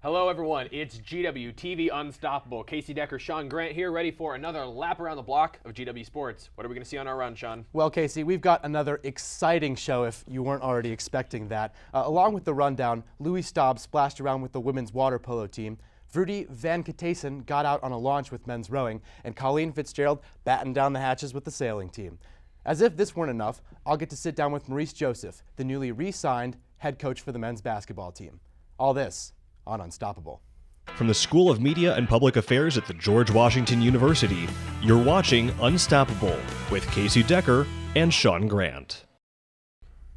Hello everyone, it's GW TV Unstoppable. Casey Decker, Sean Grant here, ready for another lap around the block of GW Sports. What are we going to see on our run, Sean? Well, Casey, we've got another exciting show if you weren't already expecting that. Along with the rundown, Louis Staub splashed around with the women's water polo team. Vrudi Van Katesen got out on a launch with men's rowing, and Colleen Fitzgerald battened down the hatches with the sailing team. As if this weren't enough, I'll get to sit down with Maurice Joseph, the newly re-signed head coach for the men's basketball team. All this on Unstoppable. From the School of Media and Public Affairs at the George Washington University, you're watching Unstoppable with Casey Decker and Sean Grant.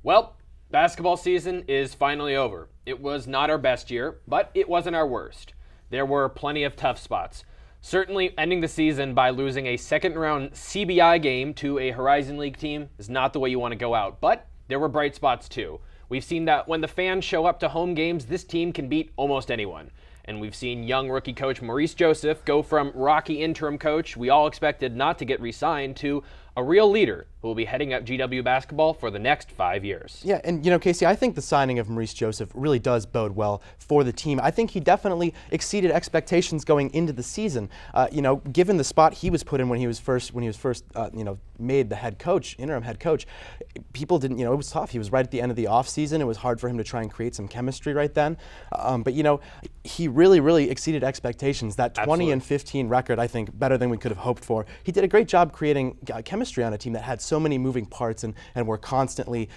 Well, basketball season is finally over. It was not our best year, but it wasn't our worst. There were plenty of tough spots. Certainly ending the season by losing a second-round CBI game to a Horizon League team is not the way you want to go out, but there were bright spots too. We've seen that when the fans show up to home games, this team can beat almost anyone. And we've seen young rookie coach Maurice Joseph go from rocky interim coach we all expected not to get re-signed to a real leader who will be heading up GW basketball for the next 5 years. Yeah, and Casey, I think the signing of Maurice Joseph really does bode well for the team. I think he definitely exceeded expectations going into the season. Given the spot he was put in when he was first made the head coach, interim head coach, people didn't, it was tough. He was right at the end of the offseason. It was hard for him to try and create some chemistry right then. But he really exceeded expectations. That 20-15 record, I think, better than we could have hoped for. He did a great job creating chemistry on a team that had so many moving parts and were constantly,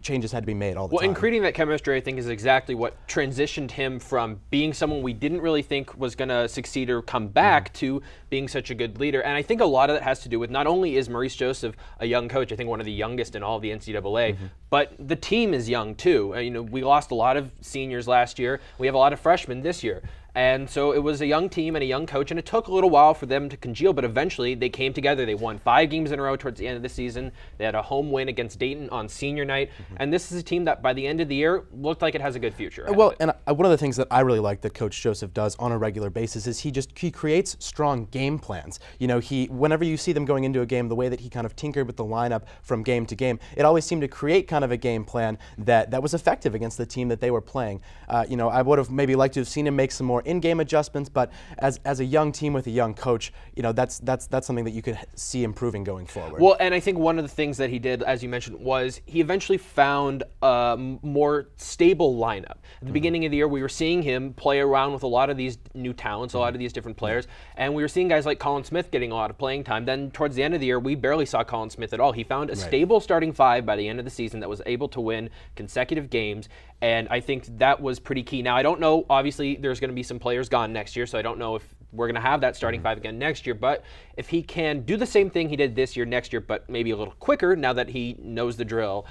changes had to be made all the time. Well, and creating that chemistry, I think, is exactly what transitioned him from being someone we didn't really think was going to succeed or come back to being such a good leader. And I think a lot of that has to do with not only is Maurice Joseph a young coach, I think one of the youngest in all of the NCAA, but the team is young too. We lost a lot of seniors last year. We have a lot of freshmen this year. And so it was a young team and a young coach, and it took a little while for them to congeal, but eventually they came together. They won 5 games in a row towards the end of the season. They had a home win against Dayton on senior night, and this is a team that by the end of the year looked like it has a good future. Well, and one of the things that I really like that Coach Joseph does on a regular basis is he creates strong game plans. Whenever you see them going into a game, the way that he kind of tinkered with the lineup from game to game, it always seemed to create kind of a game plan that was effective against the team that they were playing. I would have maybe liked to have seen him make some more in-game adjustments, but as a young team with a young coach, that's something that you could see improving going forward. Well, and I think one of the things that he did, as you mentioned, was he eventually found a more stable lineup. At the beginning of the year, we were seeing him play around with a lot of these new talents, a lot of these different players, and we were seeing guys like Colin Smith getting a lot of playing time. Then towards the end of the year, we barely saw Colin Smith at all. He found a stable starting 5 by the end of the season that was able to win consecutive games, and I think that was pretty key. Now, I don't know, obviously, there's going to be some players gone next year, so I don't know if we're going to have that starting 5 again next year, but if he can do the same thing he did this year, next year, but maybe a little quicker now that he knows the drill,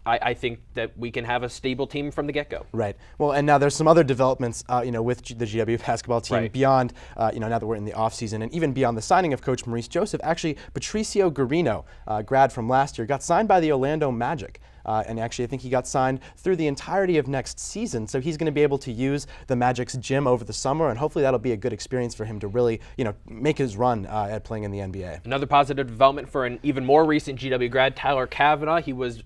I think that we can have a stable team from the get-go. Right. Well, and now there's some other developments, with the GW basketball team beyond, now that we're in the offseason, and even beyond the signing of Coach Maurice Joseph. Actually, Patricio Garino, grad from last year, got signed by the Orlando Magic. And actually, I think he got signed through the entirety of next season. So he's going to be able to use the Magic's gym over the summer, and hopefully that'll be a good experience for him to really, make his run at playing in the NBA. Another positive development for an even more recent GW grad, Tyler Kavanaugh. He was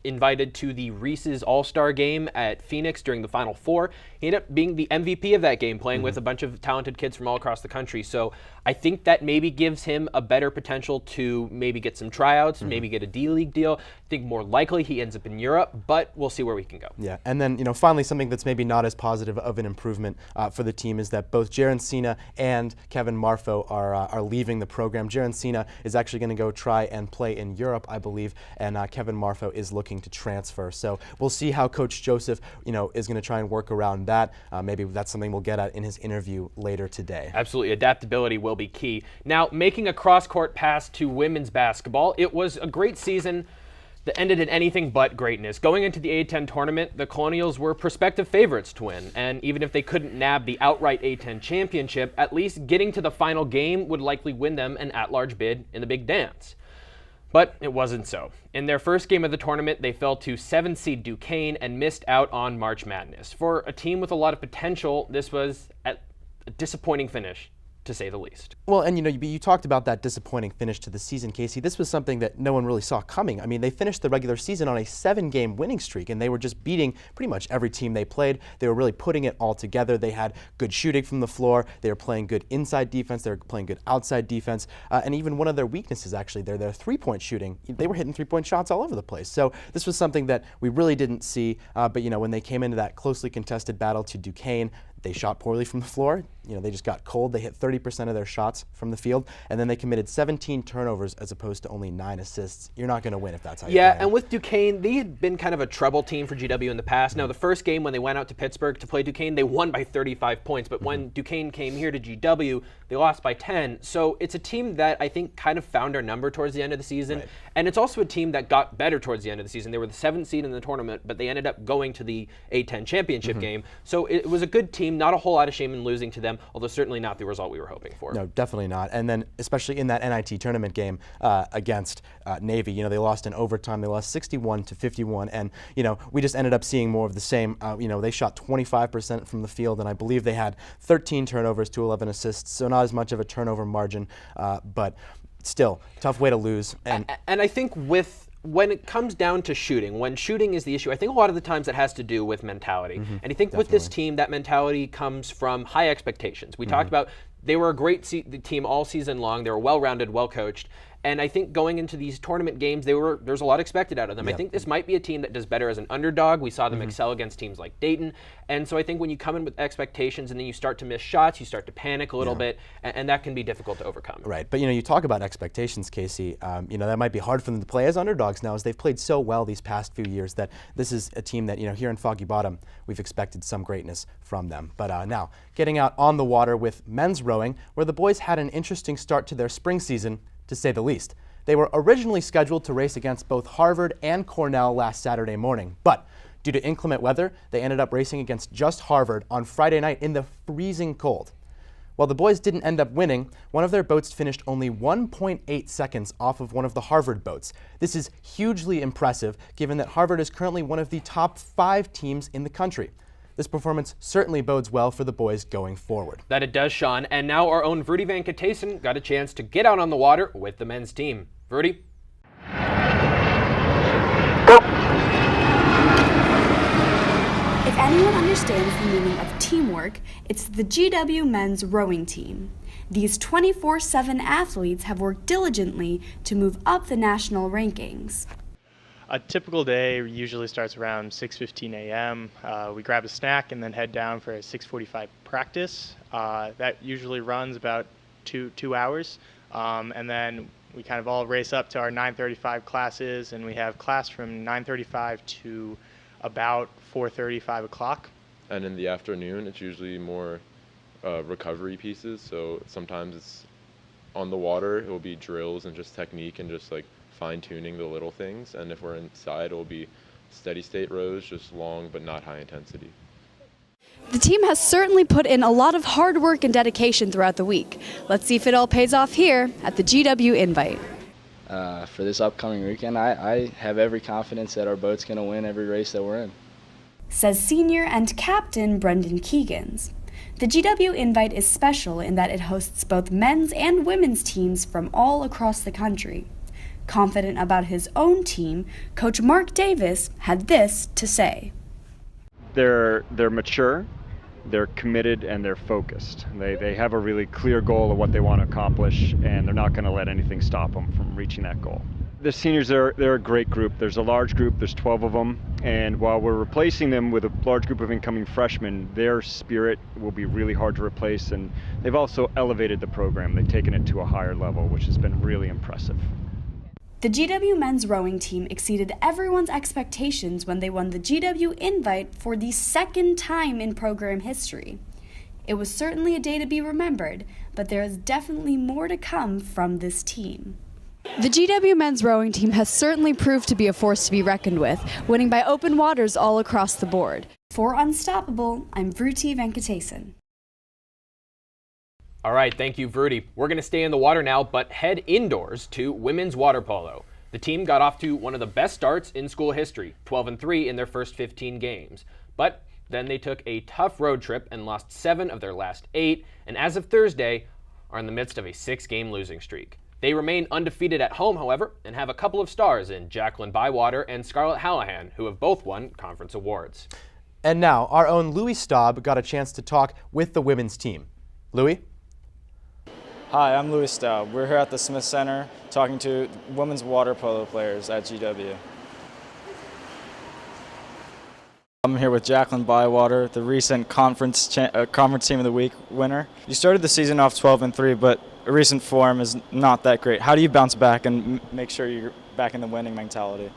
invited to the Reese's All-Star game at Phoenix during the Final Four. He ended up being the MVP of that game, playing with a bunch of talented kids from all across the country. So I think that maybe gives him a better potential to maybe get some tryouts, maybe get a D-League deal. I think more likely he ends up in Europe, but we'll see where we can go. Yeah, and then finally something that's maybe not as positive of an improvement for the team is that both Jaren Cena and Kevin Marfo are leaving the program. Jaren Cena is actually going to go try and play in Europe, I believe, and Kevin Marfo is looking to transfer. So we'll see how Coach Joseph, is going to try and work around that. Maybe that's something we'll get at in his interview later today. Absolutely. Adaptability will be key. Now, making a cross-court pass to women's basketball, it was a great season that ended in anything but greatness. Going into the A-10 tournament, the Colonials were prospective favorites to win, and even if they couldn't nab the outright A-10 championship, at least getting to the final game would likely win them an at-large bid in the Big Dance. But it wasn't so. In their first game of the tournament, they fell to 7th seed Duquesne and missed out on March Madness. For a team with a lot of potential, this was a disappointing finish to say the least. Well, and you talked about that disappointing finish to the season, Casey. This was something that no one really saw coming. I mean, they finished the regular season on a 7-game winning streak, and they were just beating pretty much every team they played. They were really putting it all together. They had good shooting from the floor. They were playing good inside defense. They were playing good outside defense. And even one of their weaknesses, actually, their three-point shooting. They were hitting three-point shots all over the place. So this was something that we really didn't see. But when they came into that closely contested battle to Duquesne, they shot poorly from the floor. They just got cold. They hit 30% of their shots from the field, and then they committed 17 turnovers as opposed to only 9 assists. You're not going to win if that's how you play. And with Duquesne, they had been kind of a trouble team for GW in the past. Now, the first game when they went out to Pittsburgh to play Duquesne, they won by 35 points. But when Duquesne came here to GW, they lost by 10. So it's a team that I think kind of found their number towards the end of the season. Right. And it's also a team that got better towards the end of the season. They were the 7th seed in the tournament, but they ended up going to the A10 championship game. So it was a good team, not a whole lot of shame in losing to them, although certainly not the result we were hoping for. No, definitely not. And then especially in that NIT tournament game against Navy, they lost in overtime. They lost 61-51, and we just ended up seeing more of the same. They shot 25% from the field, and I believe they had 13 turnovers to 11 assists, so not as much of a turnover margin, but still tough way to lose. And I think when it comes down to shooting, when shooting is the issue, I think a lot of the times it has to do with mentality. And I think with this team, that mentality comes from high expectations. We talked about they were a great team all season long. They were well-rounded, well-coached. And I think going into these tournament games, there's a lot expected out of them. I think this might be a team that does better as an underdog. We saw them excel against teams like Dayton. And so I think when you come in with expectations and then you start to miss shots, you start to panic a little bit, and that can be difficult to overcome. Right, but you talk about expectations, Casey. That might be hard for them to play as underdogs now, as they've played so well these past few years that this is a team that, here in Foggy Bottom, we've expected some greatness from them. But now, getting out on the water with men's rowing, where the boys had an interesting start to their spring season, to say the least. They were originally scheduled to race against both Harvard and Cornell last Saturday morning, but due to inclement weather, they ended up racing against just Harvard on Friday night in the freezing cold. While the boys didn't end up winning, one of their boats finished only 1.8 seconds off of one of the Harvard boats. This is hugely impressive, given that Harvard is currently one of the top 5 teams in the country. This performance certainly bodes well for the boys going forward. That it does, Sean. And now our own Vrudi Venkatasen got a chance to get out on the water with the men's team. Vrudi? If anyone understands the meaning of teamwork, it's the GW men's rowing team. These 24/7 athletes have worked diligently to move up the national rankings. A typical day usually starts around 6:15 a.m. We grab a snack and then head down for a 6:45 practice. That usually runs about two hours. And then we kind of all race up to our 9:35 classes, and we have class from 9:35 to about 4:30, 5 o'clock. And in the afternoon, it's usually more recovery pieces. So sometimes it's on the water, it will be drills and just technique and just like fine-tuning the little things, and if we're inside, it will be steady state rows, just long but not high intensity. The team has certainly put in a lot of hard work and dedication throughout the week. Let's see if it all pays off here at the GW Invite. For this upcoming weekend, I have every confidence that our boat's going to win every race that we're in. Says senior and captain Brendan Keegans. The GW Invite is special in that it hosts both men's and women's teams from all across the country. Confident about his own team, Coach Mark Davis had this to say. They're mature, they're committed, and they're focused. They have a really clear goal of what they want to accomplish, and they're not going to let anything stop them from reaching that goal. The seniors, they're a great group. There's a large group, there's 12 of them, and while we're replacing them with a large group of incoming freshmen, their spirit will be really hard to replace, and they've also elevated the program. They've taken it to a higher level, which has been really impressive. The GW men's rowing team exceeded everyone's expectations when they won the GW Invite for the second time in program history. It was certainly a day to be remembered, but there is definitely more to come from this team. The GW men's rowing team has certainly proved to be a force to be reckoned with, winning by open waters all across the board. For Unstoppable, I'm Vrudi Venkatasen. All right, thank you, Vrudi. We're going to stay in the water now, but head indoors to women's water polo. The team got off to one of the best starts in school history, 12-3 in their first 15 games. But then they took a tough road trip and lost 7 of their last 8, and as of Thursday, are in the midst of a 6-game losing streak. They remain undefeated at home, however, and have a couple of stars in Jacqueline Bywater and Scarlett Hallahan, who have both won conference awards. And now, our own Louis Staub got a chance to talk with the women's team. Louis? Hi, I'm Louis Staub. We're here at the Smith Center talking to women's water polo players at GW. I'm here with Jacqueline Bywater, the recent conference Team of the Week winner. You started the season off 12-3, but recent form is not that great. How do you bounce back and make sure you're back in the winning mentality?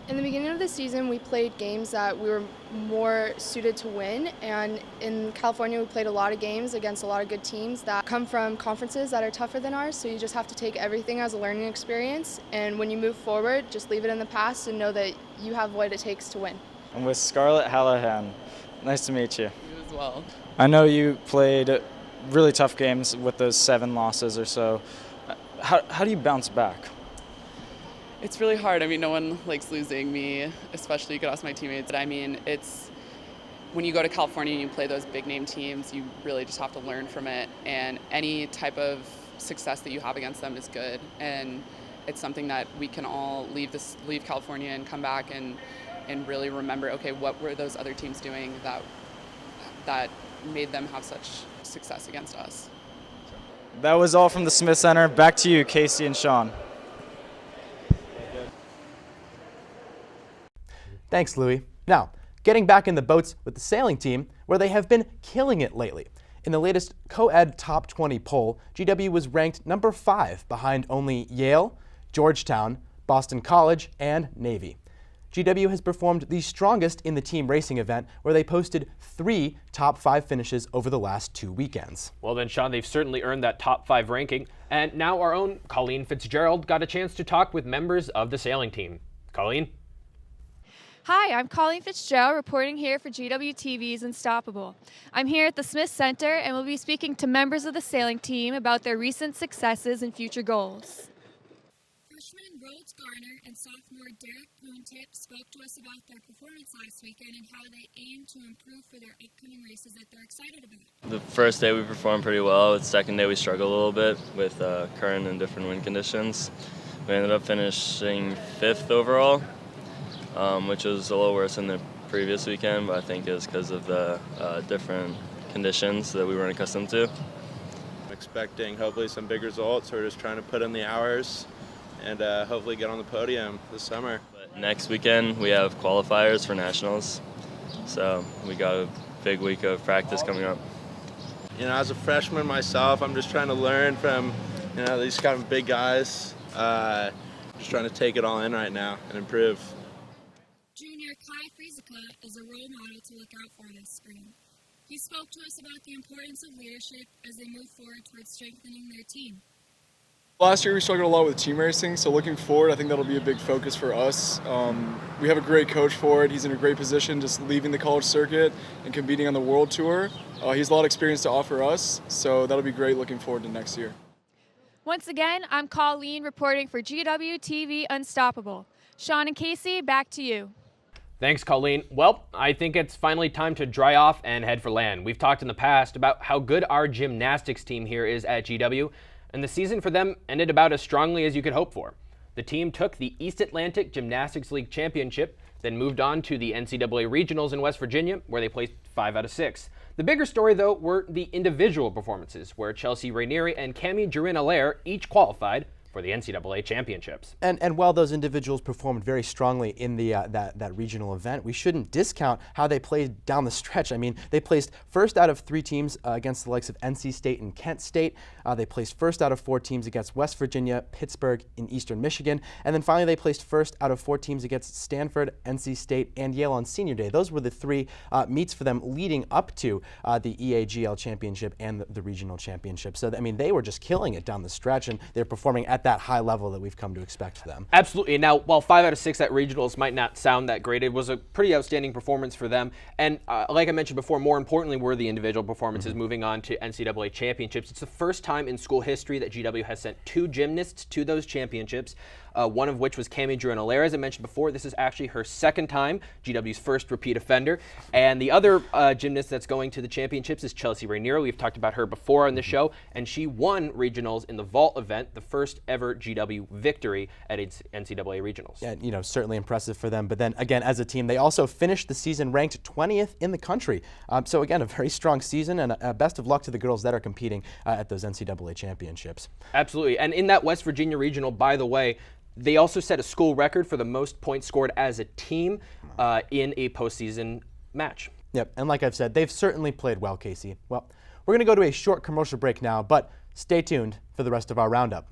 In the beginning of the season, we played games that we were more suited to win, and in California, we played a lot of games against a lot of good teams that come from conferences that are tougher than ours, so you just have to take everything as a learning experience, and when you move forward, just leave it in the past and know that you have what it takes to win. I'm with Scarlett Hallahan. Nice to meet you. You as well. I know you played really tough games with those 7 losses or so. How do you bounce back? It's really hard. I mean, no one likes losing. Me, especially. You could ask my teammates. I mean, it's when you go to California and you play those big name teams, you really just have to learn from it. And any type of success that you have against them is good. And it's something that we can all leave California and come back and really remember, okay, what were those other teams doing that made them have such success against us. That was all from the Smith Center. Back to you, Casey and Sean. Thanks, Louis. Now, getting back in the boats with the sailing team, where they have been killing it lately. In the latest co-ed top 20 poll, GW was ranked number 5 behind only Yale, Georgetown, Boston College, and Navy. GW has performed the strongest in the team racing event, where they posted 3 top 5 finishes over the last 2 weekends. Well then, Sean, they've certainly earned that top 5 ranking. And now our own Colleen Fitzgerald got a chance to talk with members of the sailing team. Colleen? Hi, I'm Colleen Fitzgerald, reporting here for GWTV's Unstoppable. I'm here at the Smith Center and will be speaking to members of the sailing team about their recent successes and future goals. Freshman Rhodes Garner and sophomore Derek Poontip spoke to us about their performance last weekend and how they aim to improve for their upcoming races that they're excited about. The first day we performed pretty well. The second day we struggled a little bit with current and different wind conditions. We ended up finishing 5th overall, which was a little worse than the previous weekend, but I think it was because of the different conditions that we weren't accustomed to. I'm expecting hopefully some big results. We're just trying to put in the hours and hopefully get on the podium this summer. But next weekend we have qualifiers for nationals, so we got a big week of practice coming up. You know, as a freshman myself, I'm just trying to learn from these kind of big guys. Just trying to take it all in right now and improve. Junior Kai Friesica is a role model to look out for this spring. He spoke to us about the importance of leadership as they move forward towards strengthening their team. Last year we struggled a lot with team racing, so looking forward I think that'll be a big focus for us. We have a great coach for it. He's in a great position just leaving the college circuit and competing on the world tour. He has a lot of experience to offer us, so that'll be great looking forward to next year. Once again, I'm Colleen reporting for GWTV Unstoppable. Sean and Casey, back to you. Thanks, Colleen. Well, I think it's finally time to dry off and head for land. We've talked in the past about how good our gymnastics team here is at GW, and the season for them ended about as strongly as you could hope for. The team took the East Atlantic Gymnastics League Championship, then moved on to the NCAA Regionals in West Virginia, where they placed 5 out of 6. The bigger story, though, were the individual performances, where Chelsea Rainieri and Cami Jurin-Allaire each qualified for the NCAA championships. And while those individuals performed very strongly in the that regional event, we shouldn't discount how they played down the stretch. I mean, they placed first out of 3 teams against the likes of NC State and Kent State. They placed first out of 4 teams against West Virginia, Pittsburgh, and Eastern Michigan. And then finally, they placed first out of 4 teams against Stanford, NC State, and Yale on Senior Day. Those were the 3 meets for them leading up to the EAGL championship and the regional championship. So, I mean, they were just killing it down the stretch, and they're performing at that high level that we've come to expect for them. Absolutely. Now, while 5 out of 6 at regionals might not sound that great, it was a pretty outstanding performance for them. And like I mentioned before, more importantly were the individual performances moving on to NCAA championships. It's the first time in school history that GW has sent 2 gymnasts to those championships. one of which was Cami Jordan-Allaire. As I mentioned before, this is actually her second time, GW's first repeat offender. And the other gymnast that's going to the championships is Chelsea Rainiero. We've talked about her before on the show, and she won regionals in the vault event, the first ever GW victory at its NCAA regionals. Yeah, certainly impressive for them. But then again, as a team, they also finished the season ranked 20th in the country. So again, a very strong season, and best of luck to the girls that are competing at those NCAA championships. Absolutely. And in that West Virginia regional, by the way, they also set a school record for the most points scored as a team in a postseason match. Yep, and like I've said, they've certainly played well, Casey. Well, we're going to go to a short commercial break now, but stay tuned for the rest of our roundup.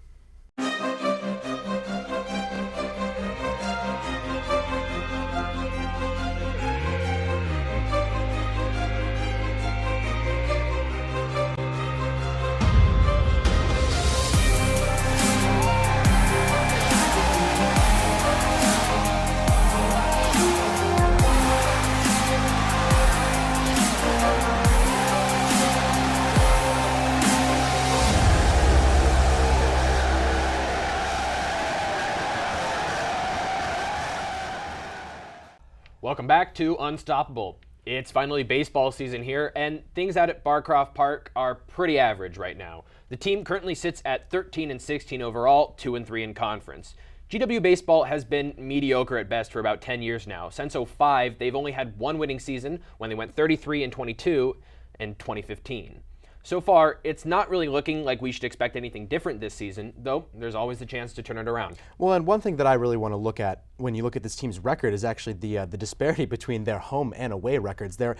Welcome back to Unstoppable. It's finally baseball season here, and things out at Barcroft Park are pretty average right now. The team currently sits at 13-16 overall, 2-3 in conference. GW baseball has been mediocre at best for about 10 years now. Since 2005, they've only had one winning season when they went 33-22 in 2015. So far, it's not really looking like we should expect anything different this season, though there's always the chance to turn it around. Well, and one thing that I really want to look at when you look at this team's record is actually the disparity between their home and away records. They're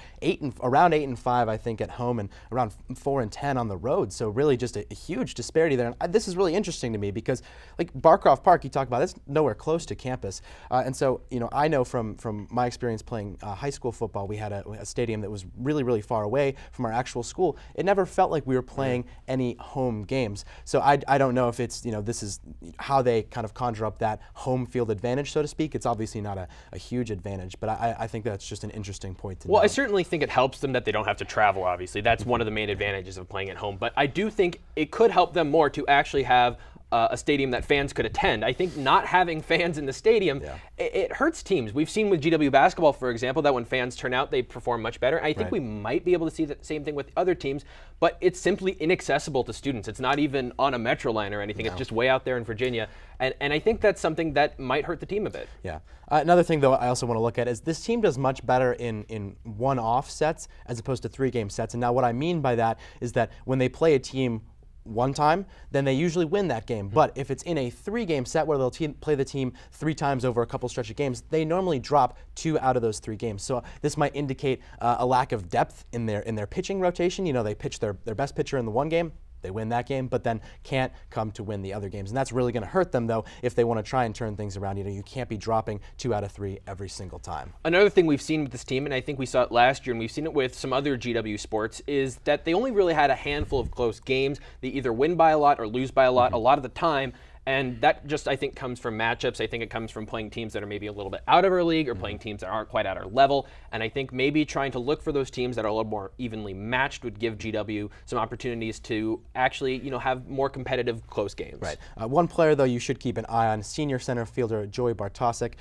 around 8-5, I think, at home, and around 4-10 on the road. So really, just a huge disparity there. And this is really interesting to me because, like Barcroft Park, you talk about, it's nowhere close to campus. And so, I know from my experience playing high school football, we had a stadium that was really, really far away from our actual school. It never felt like we were playing any home games. So I don't know if it's, this is how they kind of conjure up that home field advantage, so to speak. It's obviously not a huge advantage, but I think that's just an interesting point to Well, note. I certainly think it helps them that they don't have to travel, obviously. That's one of the main advantages of playing at home. But I do think it could help them more to actually have a stadium that fans could attend. I think not having fans in the stadium, it hurts teams. We've seen with GW basketball, for example, that when fans turn out, they perform much better. I think we might be able to see the same thing with other teams, but it's simply inaccessible to students. It's not even on a metro line or anything. It's just way out there in Virginia. And I think that's something that might hurt the team a bit. Yeah. Another thing, though, I also want to look at is this team does much better in one-off sets as opposed to three-game sets. And now what I mean by that is that when they play a team one time, then they usually win that game. But if it's in a three-game set where they'll play the team 3 times over a couple stretch of games, they normally drop 2 out of those 3 games. So this might indicate a lack of depth in their pitching rotation. They pitch their best pitcher in the one game, they win that game, but then can't come to win the other games. And that's really going to hurt them, though, if they want to try and turn things around. You can't be dropping 2 out of 3 every single time. Another thing we've seen with this team, and I think we saw it last year, and we've seen it with some other GW sports, is that they only really had a handful of close games. They either win by a lot or lose by a lot of the time. And that just, I think, comes from matchups. I think it comes from playing teams that are maybe a little bit out of our league or playing teams that aren't quite at our level. And I think maybe trying to look for those teams that are a little more evenly matched would give GW some opportunities to actually, have more competitive close games. Right. One player, though, you should keep an eye on, senior center fielder Joey Bartosik.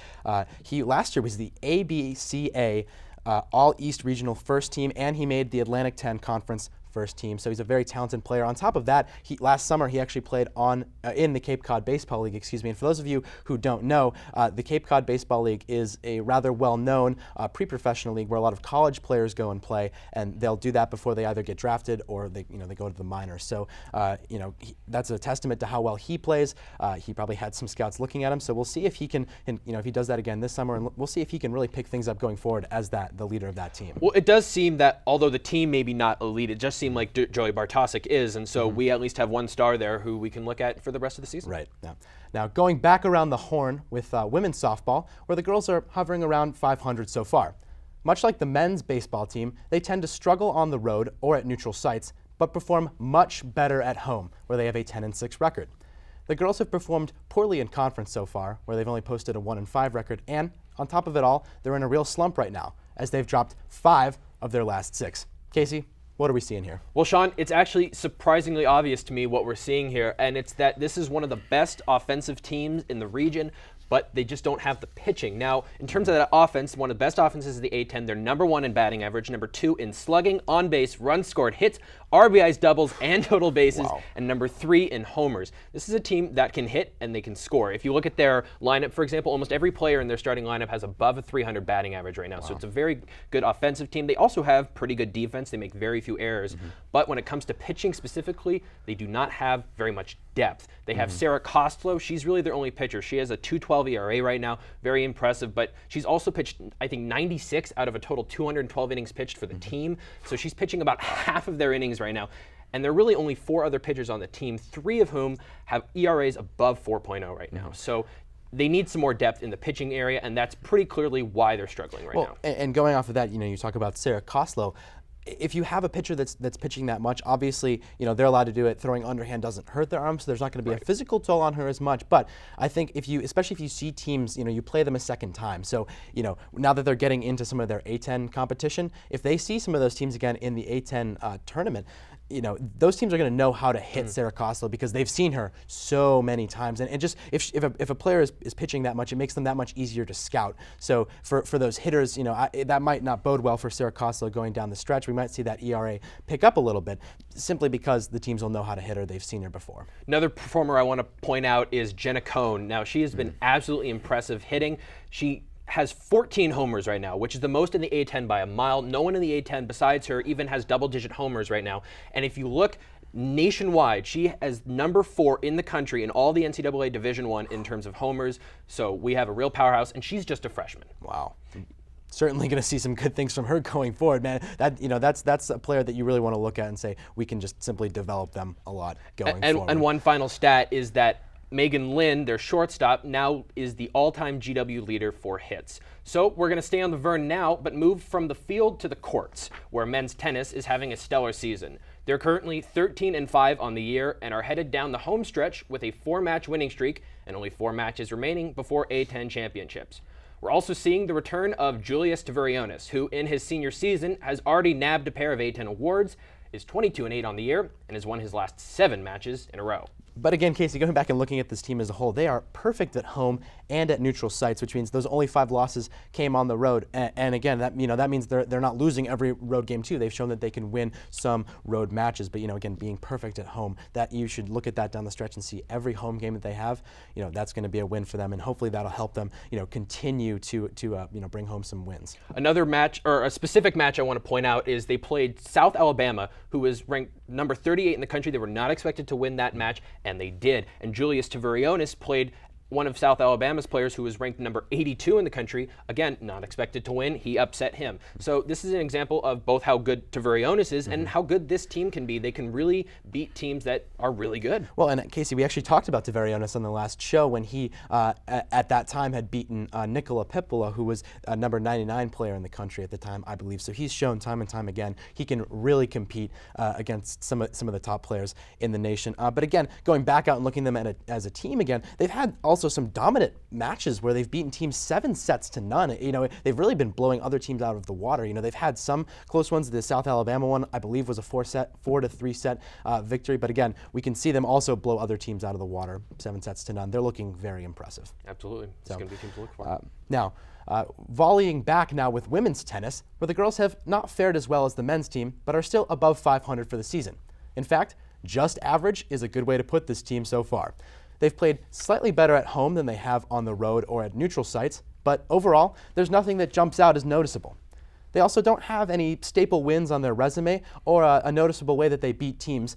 He last year was the ABCA All-East Regional First Team, and he made the Atlantic 10 Conference First Team. So he's a very talented player. On top of that, last summer he actually played in the Cape Cod Baseball League. And for those of you who don't know, the Cape Cod Baseball League is a rather well-known pre-professional league where a lot of college players go and play, and they'll do that before they either get drafted or they go to the minors. So that's a testament to how well he plays. He probably had some scouts looking at him. So we'll see if he can, if he does that again this summer, and we'll see if he can really pick things up going forward as the leader of that team. Well, it does seem that although the team maybe not elite, it just seem like Joey Bartosik is, and so we at least have one star there who we can look at for the rest of the season. Right. Now going back around the horn with women's softball, where the girls are hovering around 500 so far. Much like the men's baseball team, they tend to struggle on the road or at neutral sites, but perform much better at home, where they have a 10-6 record. The girls have performed poorly in conference so far, where they've only posted a 1-5 record, and on top of it all, they're in a real slump right now, as they've dropped 5 of their last 6. Casey, What are we seeing here? Well, Sean, it's actually surprisingly obvious to me what we're seeing here, and it's that this is one of the best offensive teams in the region, but they just don't have the pitching. Now, in terms of that offense, one of the best offenses is the A10. They're number 1 in batting average, number 2 in slugging, on base, runs scored, hits, RBIs, doubles, and total bases, and number 3 in homers. This is a team that can hit and they can score. If you look at their lineup, for example, almost every player in their starting lineup has above a 300 batting average right now. So it's a very good offensive team. They also have pretty good defense. They make very few errors. But when it comes to pitching specifically, they do not have very much depth. They have Sarah Kostlow. She's really their only pitcher. She has a 2.12 ERA right now. Very impressive. But she's also pitched, I think, 96 out of a total 212 innings pitched for the team. So she's pitching about half of their innings right now. And there are really only 4 other pitchers on the team, 3 of whom have ERAs above 4.0 right now. So they need some more depth in the pitching area, and that's pretty clearly why they're struggling right now. And going off of that, you talk about Sarah Kostlow. If you have a pitcher that's pitching that much, obviously, they're allowed to do it. Throwing underhand doesn't hurt their arms, so there's not going to be a physical toll on her as much. But I think especially if you see teams, you play them a second time. So, now that they're getting into some of their A10 competition, if they see some of those teams again in the A10 tournament, those teams are going to know how to hit Sarah Kostlow because they've seen her so many times. And just if a player is pitching that much, it makes them that much easier to scout. So for those hitters, that might not bode well for Sarah Kostlow going down the stretch. We might see that ERA pick up a little bit simply because the teams will know how to hit her. They've seen her before. Another performer I want to point out is Jenna Cohn. Now, she has been absolutely impressive hitting. She has 14 homers right now, which is the most in the A10 by a mile. No one in the A10 besides her even has double-digit homers right now. And if you look nationwide, she is number 4 in the country in all the NCAA Division I in terms of homers. So we have a real powerhouse, and she's just a freshman. Wow. Certainly going to see some good things from her going forward, man. That's a player that you really want to look at and say we can just simply develop them a lot going forward. And one final stat is that Megan Lynn, their shortstop, now is the all-time GW leader for hits. So we're going to stay on the Vern now, but move from the field to the courts, where men's tennis is having a stellar season. They're currently 13-5 on the year and are headed down the home stretch with a 4-match winning streak and only 4 matches remaining before A10 championships. We're also seeing the return of Julius Tvarionis, who in his senior season has already nabbed a pair of A10 awards, is 22-8 on the year, and has won his last 7 matches in a row. But again, Casey, going back and looking at this team as a whole, they are perfect at home and at neutral sites, which means those only 5 losses came on the road. And again, that means they're not losing every road game too. They've shown that they can win some road matches. But again, being perfect at home, that you should look at that down the stretch and see every home game that they have. That's going to be a win for them, and hopefully that'll help them continue to bring home some wins. Another match, or a specific match I want to point out, is they played South Alabama, who was ranked number 38 in the country. They were not expected to win that match, and they did. And Julius Tvarionis played one of South Alabama's players who was ranked number 82 in the country. Again, not expected to win. He upset him. So this is an example of both how good Tvarionis is and how good this team can be. They can really beat teams that are really good. Well, and Casey, we actually talked about Tvarionis on the last show when he, at that time, had beaten Nicola Pippola, who was a number 99 player in the country at the time, I believe. So he's shown time and time again he can really compete against some of the top players in the nation. But again, going back out and looking at them as a team again, they've had also some dominant matches where they've beaten teams 7-0. They've really been blowing other teams out of the water. They've had some close ones. The South Alabama one, I believe, was a 4-3 set victory. But again, we can see them also blow other teams out of the water 7-0. They're looking very impressive. Absolutely. It's going to be a team to look for. Now, volleying back now with women's tennis, where the girls have not fared as well as the men's team, but are still above 500 for the season. In fact, just average is a good way to put this team so far. They've played slightly better at home than they have on the road or at neutral sites, but overall, there's nothing that jumps out as noticeable. They also don't have any staple wins on their resume or a noticeable way that they beat teams,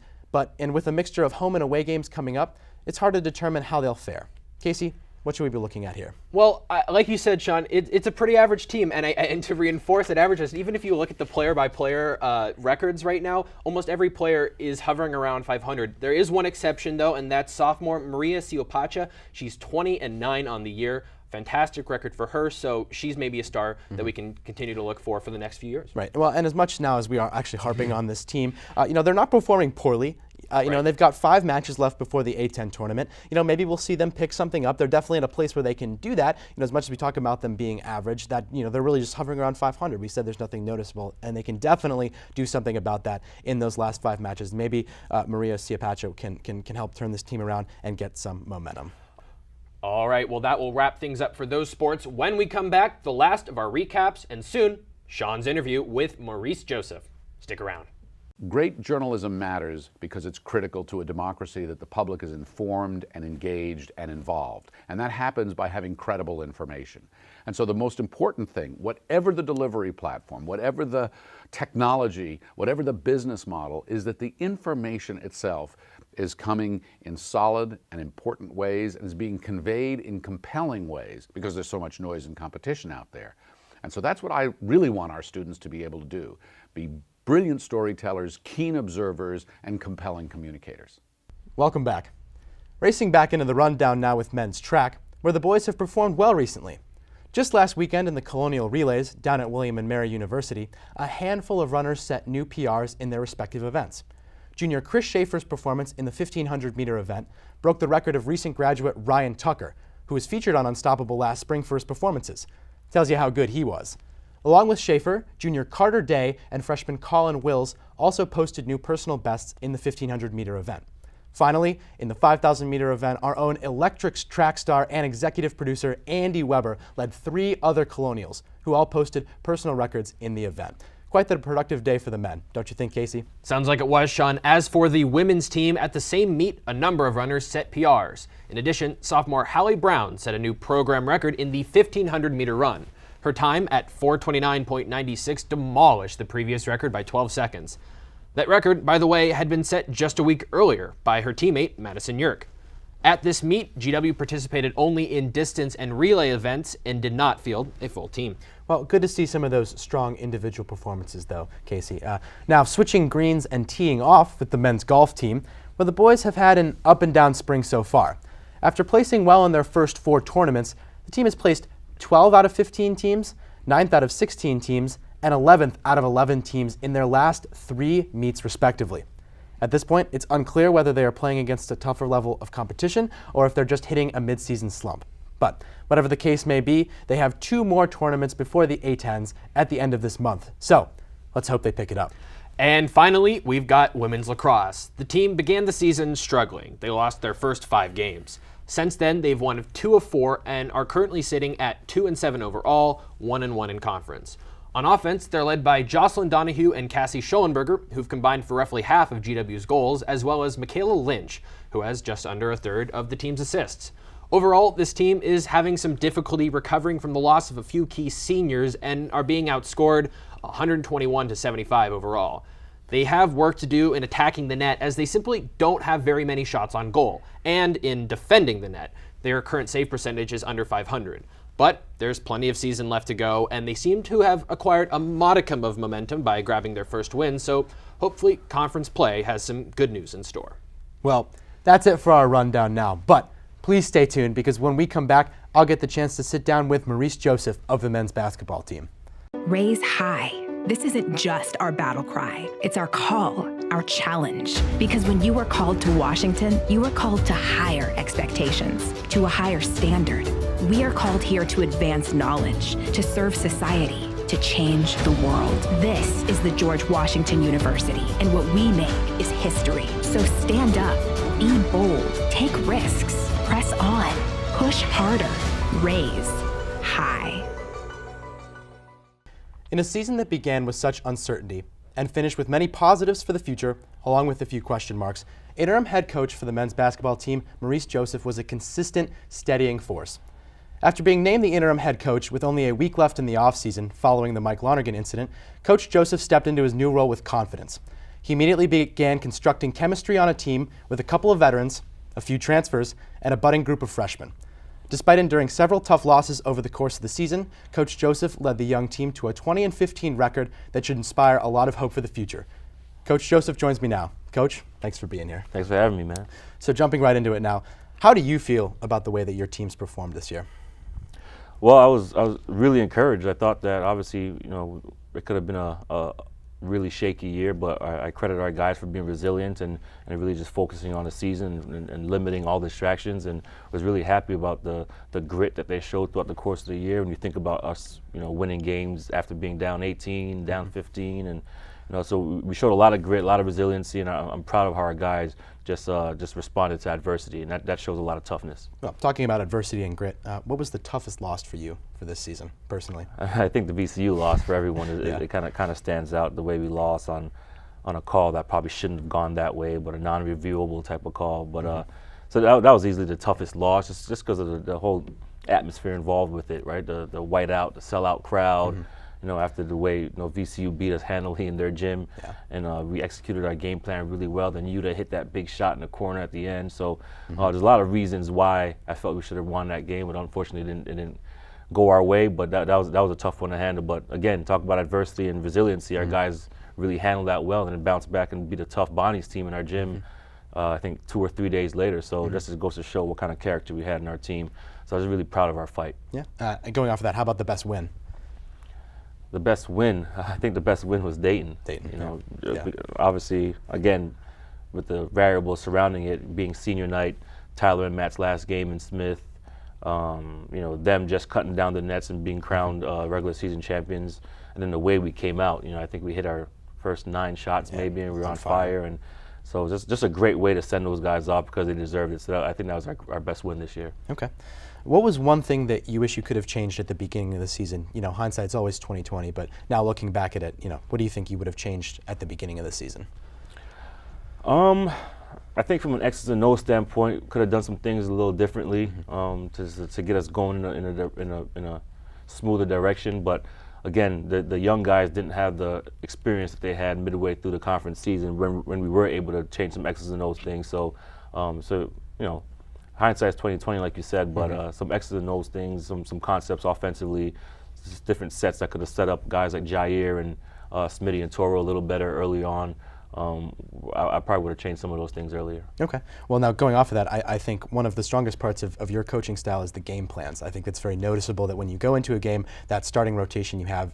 and with a mixture of home and away games coming up, it's hard to determine how they'll fare. Casey, what should we be looking at here? Well, like you said, Sean, it's a pretty average team, and to reinforce that averageness, even if you look at the player-by-player records right now, almost every player is hovering around 500. There is one exception, though, and that's sophomore Maria Siopacha. She's 20-9 on the year. Fantastic record for her, so she's maybe a star that we can continue to look for the next few years. Right. Well, and as much now as we are actually harping on this team, they're not performing poorly. You know, and they've got 5 matches left before the A10 tournament. You know, maybe we'll see them pick something up. They're definitely in a place where they can do that. You know, as much as we talk about them being average, that, you know, they're really just hovering around 500. We said there's nothing noticeable, and they can definitely do something about that in those last 5 matches. Maybe Maria Schiapaccio can help turn this team around and get some momentum. All right, well, that will wrap things up for those sports. When we come back, the last of our recaps, and soon, Sean's interview with Maurice Joseph. Stick around. Great journalism matters because it's critical to a democracy that the public is informed and engaged and involved. And that happens by having credible information. And so the most important thing, whatever the delivery platform, whatever the technology, whatever the business model, is that the information itself is coming in solid and important ways and is being conveyed in compelling ways because there's so much noise and competition out there. And so that's what I really want our students to be able to do, be brilliant storytellers, keen observers, and compelling communicators. Welcome back. Racing back into the rundown now with men's track, where the boys have performed well recently. Just last weekend in the Colonial Relays down at William & Mary University, a handful of runners set new PRs in their respective events. Junior Chris Schaefer's performance in the 1500-meter event broke the record of recent graduate Ryan Tucker, who was featured on Unstoppable last spring for his performances. Tells you how good he was. Along with Schaefer, junior Carter Day and freshman Colin Wills also posted new personal bests in the 1500-meter event. Finally, in the 5,000-meter event, our own electric track star and executive producer Andy Weber led 3 other Colonials, who all posted personal records in the event. Quite the productive day for the men, don't you think, Casey? Sounds like it was, Sean. As for the women's team, at the same meet, a number of runners set PRs. In addition, sophomore Hallie Brown set a new program record in the 1,500-meter run. Her time at 4:29.96 demolished the previous record by 12 seconds. That record, by the way, had been set just a week earlier by her teammate, Madison Yerk. At this meet, GW participated only in distance and relay events and did not field a full team. Well, good to see some of those strong individual performances, though, Casey. Now, switching greens and teeing off with the men's golf team, where the boys have had an up-and-down spring so far. After placing well in their first 4 tournaments, the team has placed 12 out of 15 teams, 9th out of 16 teams, and 11th out of 11 teams in their last 3 meets respectively. At this point, it's unclear whether they are playing against a tougher level of competition or if they're just hitting a mid-season slump. But whatever the case may be, they have 2 more tournaments before the A10s at the end of this month. So let's hope they pick it up. And finally, we've got women's lacrosse. The team began the season struggling. They lost their first 5 games. Since then, they've won 2 of 4 and are currently sitting at 2-7 overall, 1-1 in conference. On offense, they're led by Jocelyn Donahue and Cassie Schollenberger, who've combined for roughly half of GW's goals, as well as Michaela Lynch, who has just under a third of the team's assists. Overall, this team is having some difficulty recovering from the loss of a few key seniors and are being outscored 121-75 overall. They have work to do in attacking the net as they simply don't have very many shots on goal, and in defending the net. Their current save percentage is under 500. But there's plenty of season left to go, and they seem to have acquired a modicum of momentum by grabbing their first win, so hopefully conference play has some good news in store. Well, that's it for our rundown now, but please stay tuned because when we come back, I'll get the chance to sit down with Maurice Joseph of the men's basketball team. Raise high. This isn't just our battle cry. It's our call, our challenge. Because when you are called to Washington, you are called to higher expectations, to a higher standard. We are called here to advance knowledge, to serve society, to change the world. This is the George Washington University, and what we make is history. So stand up, be bold, take risks, press on, push harder, raise high. In a season that began with such uncertainty and finished with many positives for the future, along with a few question marks, interim head coach for the men's basketball team, Maurice Joseph, was a consistent, steadying force. After being named the interim head coach with only a week left in the offseason following the Mike Lonergan incident, Coach Joseph stepped into his new role with confidence. He immediately began constructing chemistry on a team with a couple of veterans, a few transfers, and a budding group of freshmen. Despite enduring several tough losses over the course of the season, Coach Joseph led the young team to a 20-15 record that should inspire a lot of hope for the future. Coach Joseph joins me now. Coach, thanks for being here. Thanks for having me, man. So jumping right into it now, how do you feel about the way that your team's performed this year? Well, I was really encouraged. I thought that obviously, it could have been a really shaky year, but I credit our guys for being resilient and really just focusing on the season and limiting all distractions, and was really happy about the grit that they showed throughout the course of the year. When you think about us, winning games after being down 18, down 15, and so we showed a lot of grit, a lot of resiliency, and I'm proud of how our guys just responded to adversity, and that shows a lot of toughness. Well, talking about adversity and grit, what was the toughest loss for you for this season, personally? I think the VCU loss for everyone, it kind of stands out, the way we lost on a call that probably shouldn't have gone that way, but a non-reviewable type of call. But so that was easily the toughest loss, just because of the whole atmosphere involved with it, right? The whiteout, the sellout crowd. After the way VCU beat us handily in their gym, and we executed our game plan really well. Then Yuta hit that big shot in the corner at the end. So there's a lot of reasons why I felt we should have won that game, but unfortunately it didn't go our way. But that was a tough one to handle. But again, talk about adversity and resiliency. Our guys really handled that well, and then bounced back and beat a tough Bonnie's team in our gym. I think 2 or 3 days later. So just goes to show what kind of character we had in our team. So I was really proud of our fight. Yeah. Going off of that, how about the best win? The best win, I think the best win was Dayton. Obviously, again, with the variables surrounding it, being senior night, Tyler and Matt's last game in Smith, them just cutting down the nets and being crowned regular season champions, and then the way we came out. I think we hit our first 9 shots maybe, and we were on fire. And so just a great way to send those guys off because they deserved it. So I think that was our best win this year. Okay. What was one thing that you wish you could have changed at the beginning of the season? Hindsight's always 20/20, but now looking back at it, what do you think you would have changed at the beginning of the season? I think from an X's and O's standpoint, could have done some things a little differently to get us going in a smoother direction. But again, the young guys didn't have the experience that they had midway through the conference season when we were able to change some X's and O's things. So hindsight's 20/20, like you said, but some X's and O's things, some concepts offensively, just different sets that could have set up guys like Jair and Smitty and Toro a little better early on. I probably would have changed some of those things earlier. Okay. Well, now going off of that, I think one of the strongest parts of your coaching style is the game plans. I think it's very noticeable that when you go into a game, that starting rotation you have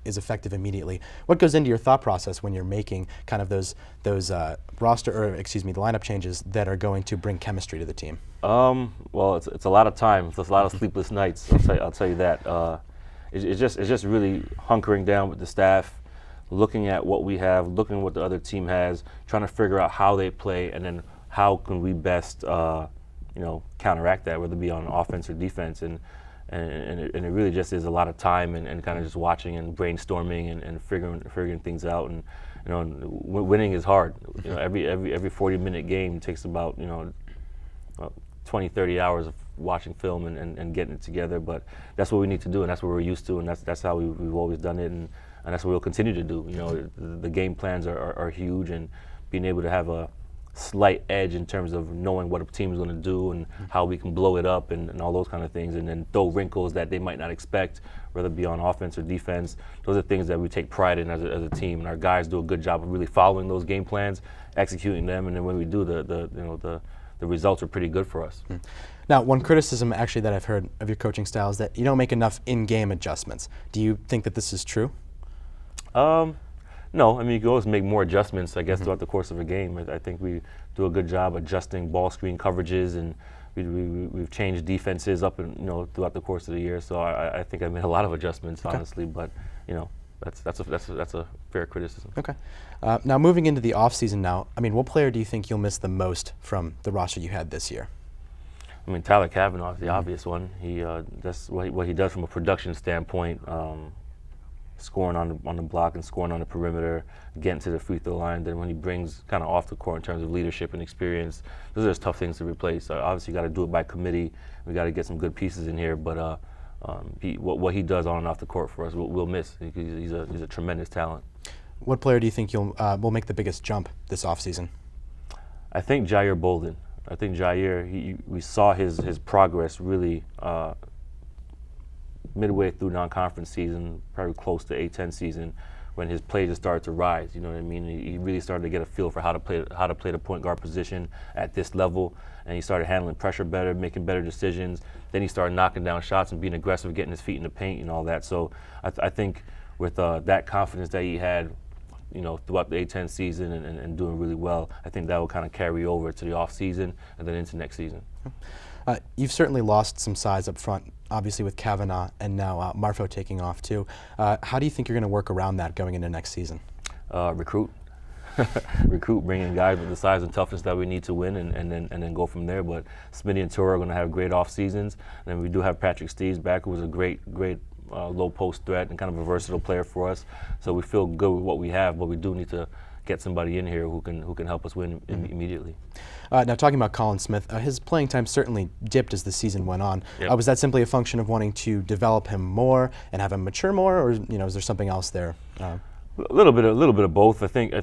is effective immediately. What goes into your thought process when you're making kind of those the lineup changes that are going to bring chemistry to the team? Well, it's a lot of time. It's a lot of sleepless nights. I'll tell you that. It's just really hunkering down with the staff, looking at what we have, looking at what the other team has, trying to figure out how they play, and then how can we best, counteract that, whether it be on offense or defense. And it really just is a lot of time and kind of just watching and brainstorming and figuring things out. And winning is hard. Every 40-minute game takes about 20, 30 hours of watching film and getting it together. But that's what we need to do, and that's what we're used to, and that's how we've always done it. And that's what we'll continue to do. The game plans are huge, and being able to have a slight edge in terms of knowing what a team is going to do and how we can blow it up and all those kind of things, and then throw wrinkles that they might not expect, whether it be on offense or defense. Those are things that we take pride in as a team, and our guys do a good job of really following those game plans, executing them, and then when we do, the results are pretty good for us. Now, one criticism actually that I've heard of your coaching style is that you don't make enough in-game adjustments. Do you think that this is true? No, I mean, you can always make more adjustments, I guess, throughout the course of a game. I think we do a good job adjusting ball screen coverages, and we've changed defenses up and throughout the course of the year. So I think I made a lot of adjustments, honestly. But that's a fair criticism. Okay. Now moving into the off season now, I mean, what player do you think you'll miss the most from the roster you had this year? I mean, Tyler Kavanaugh is the obvious one. That's what he does from a production standpoint. Scoring on the block and scoring on the perimeter, getting to the free throw line. Then when he brings kind of off the court in terms of leadership and experience, those are just tough things to replace. Obviously, you got to do it by committee. We got to get some good pieces in here. But what he does on and off the court for us, we'll miss. He's a tremendous talent. What player do you think will make the biggest jump this offseason? I think Jair Bolden. I think Jair. We saw his progress really. Midway through non-conference season, probably close to A-10 season, when his play just started to rise. You know what I mean? He really started to get a feel for how to play the point guard position at this level, and he started handling pressure better, making better decisions. Then he started knocking down shots and being aggressive, getting his feet in the paint and all that. So I think with that confidence that he had throughout the A10 season and doing really well. I think that will kind of carry over to the off season and then into next season. You've certainly lost some size up front, obviously with Kavanaugh and now Marfo taking off too. How do you think you're going to work around that going into next season? Recruit, bring in guys with the size and toughness that we need to win, and then go from there. But Smitty and Tura are going to have great off seasons, and then we do have Patrick Steves back, who was a great low post threat and kind of a versatile player for us. So we feel good with what we have, but we do need to get somebody in here who can help us win immediately. Now talking about Colin Smith, his playing time certainly dipped as the season went on. Yep. Was that simply a function of wanting to develop him more and have him mature more, or is there something else there? A little bit of both. I think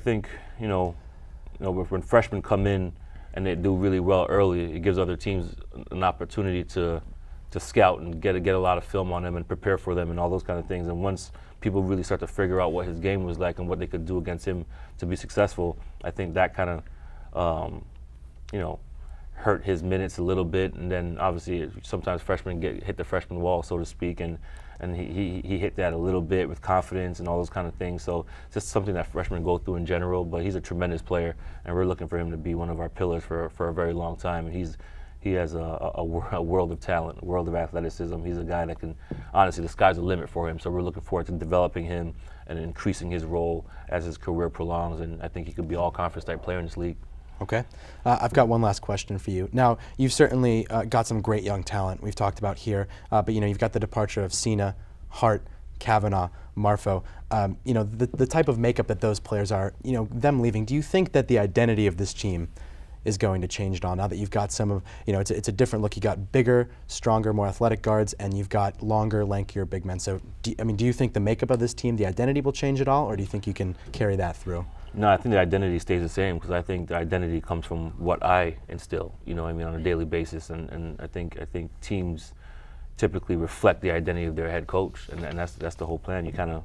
when freshmen come in and they do really well early, it gives other teams an opportunity to scout and get a lot of film on them and prepare for them and all those kind of things. And once people really start to figure out what his game was like and what they could do against him to be successful, I think that kind of hurt his minutes a little bit. And then obviously sometimes freshmen hit the freshman wall, so to speak, and he hit that a little bit with confidence and all those kind of things. So it's just something that freshmen go through in general, but he's a tremendous player, and we're looking for him to be one of our pillars for a very long time. And he has a world of talent, a world of athleticism. He's a guy that can, honestly, the sky's the limit for him. So we're looking forward to developing him and increasing his role as his career prolongs. And I think he could be all-conference type player in this league. Okay. I've got one last question for you. Now, you've certainly got some great young talent we've talked about here, but you've got the departure of Cena, Hart, Kavanaugh, Marfo. The type of makeup that those players are, them leaving, do you think that the identity of this team is going to change at all now that you've got some of, it's a different look. You got bigger, stronger, more athletic guards, and you've got longer, lankier big men. So, do you think the makeup of this team, the identity will change at all, or do you think you can carry that through? No, I think the identity stays the same, because I think the identity comes from what I instill, on a daily basis, and I think teams typically reflect the identity of their head coach, and that's the whole plan. You kind of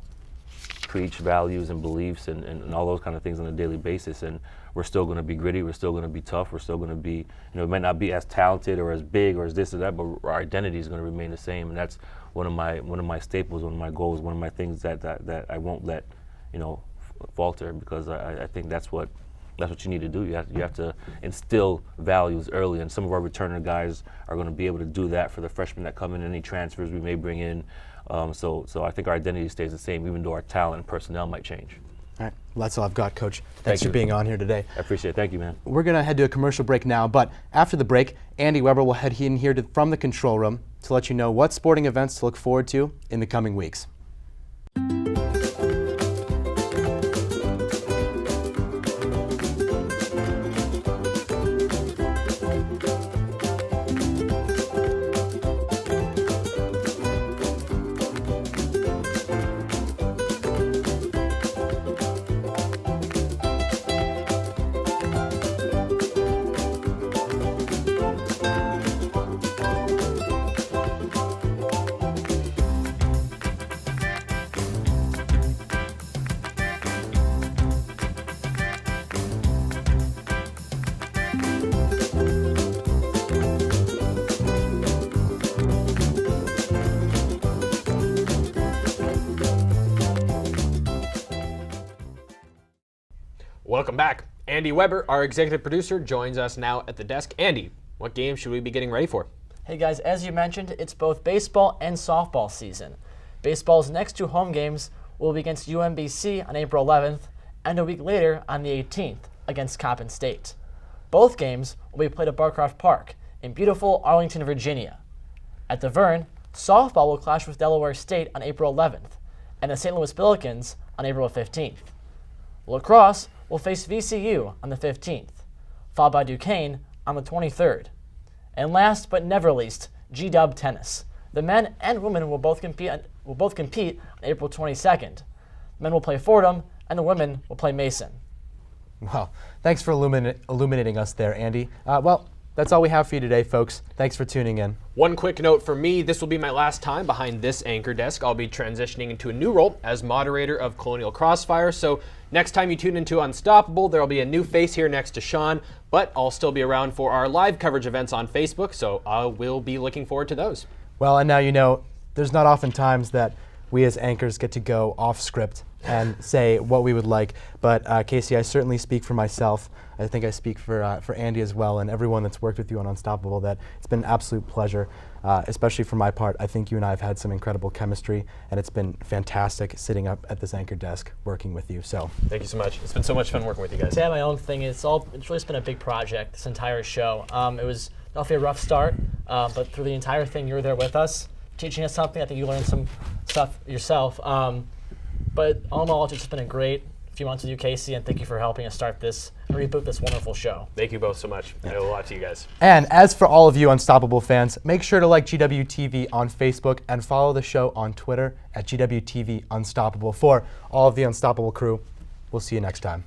preach values and beliefs and all those kind of things on a daily basis, and we're still going to be gritty, we're still going to be tough, we're still going to be, it might not be as talented or as big or as this or that, but our identity is going to remain the same, and that's one of my staples, one of my goals, one of my things that I won't let, falter, because I think that's what you need to do. You have to instill values early, and some of our returner guys are going to be able to do that for the freshmen that come in, any transfers we may bring in. So I think our identity stays the same, even though our talent and personnel might change. All right, well, that's all I've got, Coach. Thanks for being on here today. I appreciate it. Thank you, man. We're going to head to a commercial break now, but after the break, Andy Weber will head in here from the control room to let you know what sporting events to look forward to in the coming weeks. Welcome back. Andy Weber, our executive producer, joins us now at the desk. Andy, what game should we be getting ready for? Hey guys, as you mentioned, it's both baseball and softball season. Baseball's next two home games will be against UMBC on April 11th and a week later on the 18th against Coppin State. Both games will be played at Barcroft Park in beautiful Arlington, Virginia. At the Vern, softball will clash with Delaware State on April 11th and the St. Louis Billikens on April 15th. Lacrosse will face VCU on the 15th, followed by Duquesne on the 23rd. And last but never least, G-Dub tennis. The men and women will both compete on April 22nd. The men will play Fordham, and the women will play Mason. Well, thanks for illuminating us there, Andy. Well, that's all we have for you today, folks. Thanks for tuning in. One quick note for me, this will be my last time behind this anchor desk. I'll be transitioning into a new role as moderator of Colonial Crossfire, so next time you tune into Unstoppable, there will be a new face here next to Sean, but I'll still be around for our live coverage events on Facebook, so I will be looking forward to those. Well, and now there's not often times that we as anchors get to go off script and say what we would like. But Casey, I certainly speak for myself. I think I speak for Andy as well, and everyone that's worked with you on Unstoppable, that it's been an absolute pleasure, especially for my part. I think you and I have had some incredible chemistry, and it's been fantastic sitting up at this anchor desk working with you. So thank you so much. It's been so much fun working with you guys. To add my own thing, it's really been a big project, this entire show. It was definitely a rough start, but through the entire thing, you were there with us, teaching us something. I think you learned some stuff yourself. But all in all, it's just been a great few months with you, Casey, and thank you for helping us start this and reboot this wonderful show. Thank you both so much. I owe a lot to you guys. And as for all of you Unstoppable fans, make sure to like GWTV on Facebook and follow the show on Twitter at GWTV Unstoppable. For all of the Unstoppable crew, we'll see you next time.